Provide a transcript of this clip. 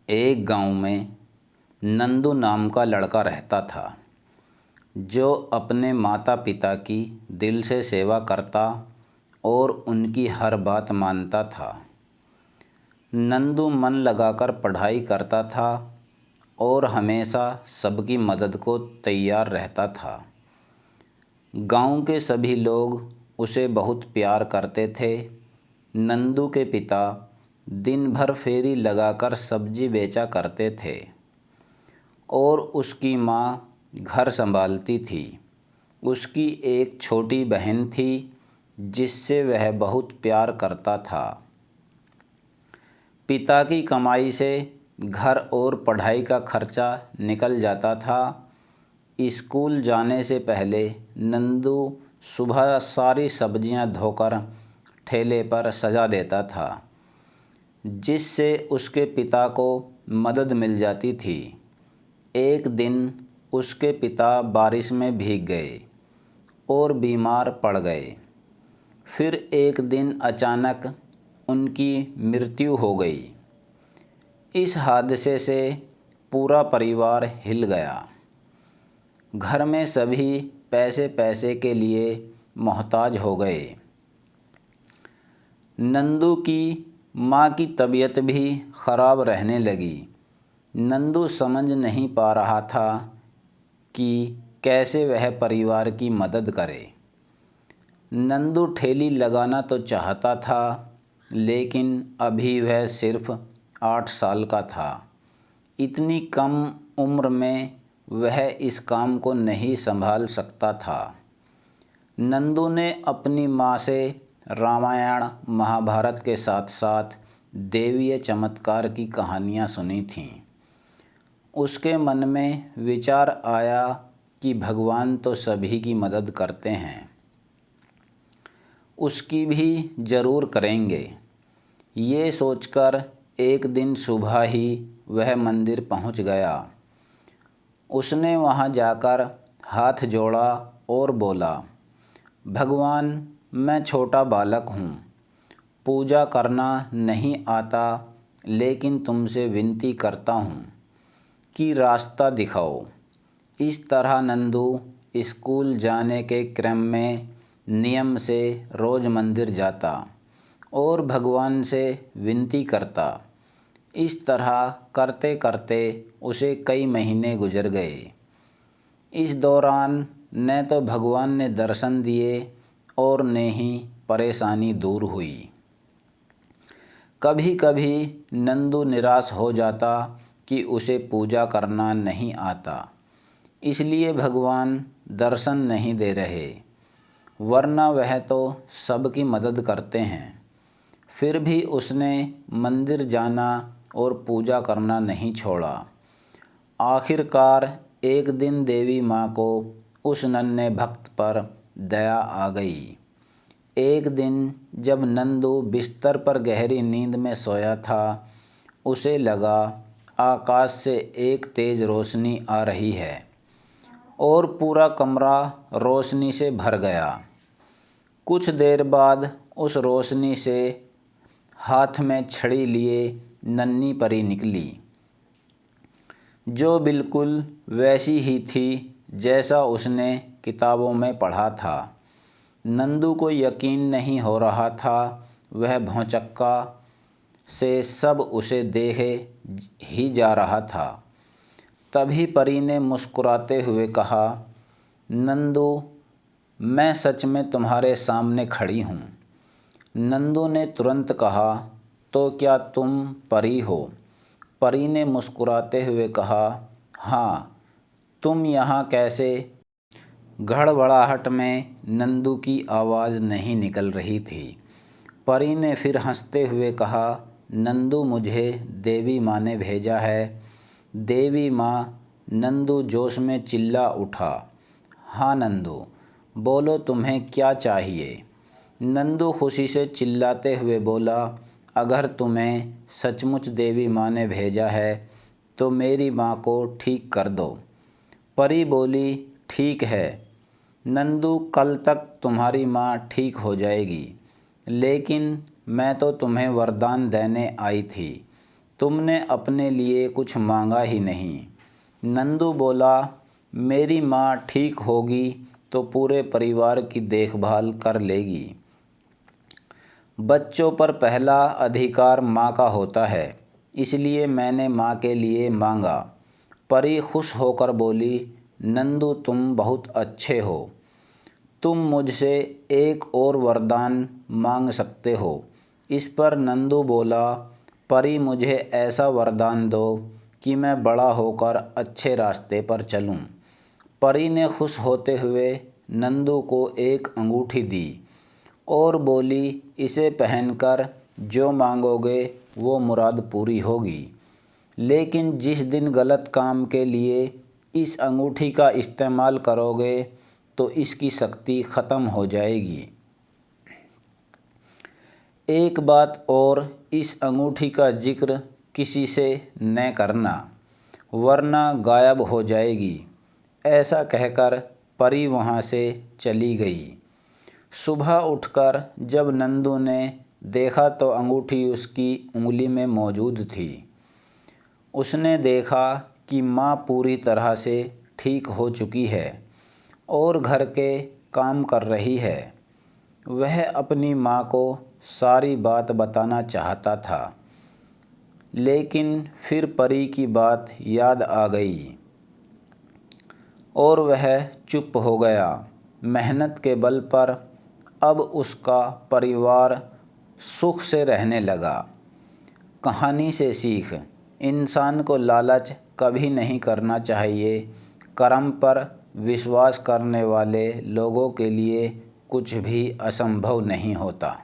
एक गांव में नंदू नाम का लड़का रहता था जो अपने माता पिता की दिल से सेवा करता और उनकी हर बात मानता था। नंदू मन लगाकर पढ़ाई करता था और हमेशा सबकी मदद को तैयार रहता था। गांव के सभी लोग उसे बहुत प्यार करते थे। नंदू के पिता दिन भर फेरी लगाकर सब्जी बेचा करते थे और उसकी माँ घर संभालती थी। उसकी एक छोटी बहन थी जिससे वह बहुत प्यार करता था। पिता की कमाई से घर और पढ़ाई का खर्चा निकल जाता था। स्कूल जाने से पहले नंदू सुबह सारी सब्जियां धोकर ठेले पर सजा देता था, जिससे उसके पिता को मदद मिल जाती थी। एक दिन उसके पिता बारिश में भीग गए और बीमार पड़ गए। फिर एक दिन अचानक उनकी मृत्यु हो गई। इस हादसे से पूरा परिवार हिल गया। घर में सभी पैसे पैसे के लिए मोहताज हो गए। नंदू की माँ की तबीयत भी ख़राब रहने लगी। नंदू समझ नहीं पा रहा था कि कैसे वह परिवार की मदद करे। नंदू ठेली लगाना तो चाहता था, लेकिन अभी वह सिर्फ 8 साल का था। इतनी कम उम्र में वह इस काम को नहीं संभाल सकता था। नंदू ने अपनी माँ से रामायण महाभारत के साथ साथ देवीय चमत्कार की कहानियाँ सुनी थीं। उसके मन में विचार आया कि भगवान तो सभी की मदद करते हैं, उसकी भी ज़रूर करेंगे। ये सोचकर एक दिन सुबह ही वह मंदिर पहुंच गया। उसने वहां जाकर हाथ जोड़ा और बोला, भगवान, मैं छोटा बालक हूँ, पूजा करना नहीं आता, लेकिन तुमसे विनती करता हूँ कि रास्ता दिखाओ। इस तरह नंदू स्कूल जाने के क्रम में नियम से रोज़ मंदिर जाता और भगवान से विनती करता। इस तरह करते करते उसे कई महीने गुजर गए। इस दौरान न तो भगवान ने दर्शन दिए और न ही परेशानी दूर हुई। कभी कभी नंदू निराश हो जाता कि उसे पूजा करना नहीं आता, इसलिए भगवान दर्शन नहीं दे रहे, वरना वह तो सबकी मदद करते हैं। फिर भी उसने मंदिर जाना और पूजा करना नहीं छोड़ा। आखिरकार एक दिन देवी माँ को उस नन्हे भक्त पर दया आ गई। एक दिन जब नंदू बिस्तर पर गहरी नींद में सोया था, उसे लगा आकाश से एक तेज रोशनी आ रही है और पूरा कमरा रोशनी से भर गया। कुछ देर बाद उस रोशनी से हाथ में छड़ी लिए नन्ही परी निकली, जो बिल्कुल वैसी ही थी जैसा उसने किताबों में पढ़ा था। नंदू को यकीन नहीं हो रहा था। वह भौचक्का से सब उसे देखे ही जा रहा था। तभी परी ने मुस्कुराते हुए कहा, नंदू, मैं सच में तुम्हारे सामने खड़ी हूँ। नंदू ने तुरंत कहा, तो क्या तुम परी हो? परी ने मुस्कुराते हुए कहा, हाँ, तुम यहाँ कैसे? गड़बड़ाहट में नंदू की आवाज़ नहीं निकल रही थी। परी ने फिर हंसते हुए कहा, नंदू, मुझे देवी माँ ने भेजा है। देवी माँ? नंदू जोश में चिल्ला उठा। हाँ नंदू, बोलो, तुम्हें क्या चाहिए? नंदू खुशी से चिल्लाते हुए बोला, अगर तुम्हें सचमुच देवी माँ ने भेजा है तो मेरी माँ को ठीक कर दो। परी बोली, ठीक है नंदू, कल तक तुम्हारी माँ ठीक हो जाएगी, लेकिन मैं तो तुम्हें वरदान देने आई थी। तुमने अपने लिए कुछ मांगा ही नहीं। नंदू बोला, मेरी माँ ठीक होगी तो पूरे परिवार की देखभाल कर लेगी। बच्चों पर पहला अधिकार माँ का होता है, इसलिए मैंने माँ के लिए मांगा। परी खुश होकर बोली, नंदू तुम बहुत अच्छे हो। तुम मुझसे एक और वरदान मांग सकते हो। इस पर नंदू बोला, परी मुझे ऐसा वरदान दो कि मैं बड़ा होकर अच्छे रास्ते पर चलूं। परी ने खुश होते हुए नंदू को एक अंगूठी दी और बोली, इसे पहनकर जो मांगोगे वो मुराद पूरी होगी। लेकिन जिस दिन गलत काम के लिए इस अंगूठी का इस्तेमाल करोगे तो इसकी शक्ति ख़त्म हो जाएगी। एक बात और, इस अंगूठी का जिक्र किसी से न करना, वरना गायब हो जाएगी। ऐसा कहकर परी वहाँ से चली गई। सुबह उठकर जब नंदू ने देखा तो अंगूठी उसकी उंगली में मौजूद थी। उसने देखा कि माँ पूरी तरह से ठीक हो चुकी है और घर के काम कर रही है। वह अपनी माँ को सारी बात बताना चाहता था, लेकिन फिर परी की बात याद आ गई और वह चुप हो गया। मेहनत के बल पर अब उसका परिवार सुख से रहने लगा। कहानी से सीख, इंसान को लालच कभी नहीं करना चाहिए। कर्म पर विश्वास करने वाले लोगों के लिए कुछ भी असंभव नहीं होता।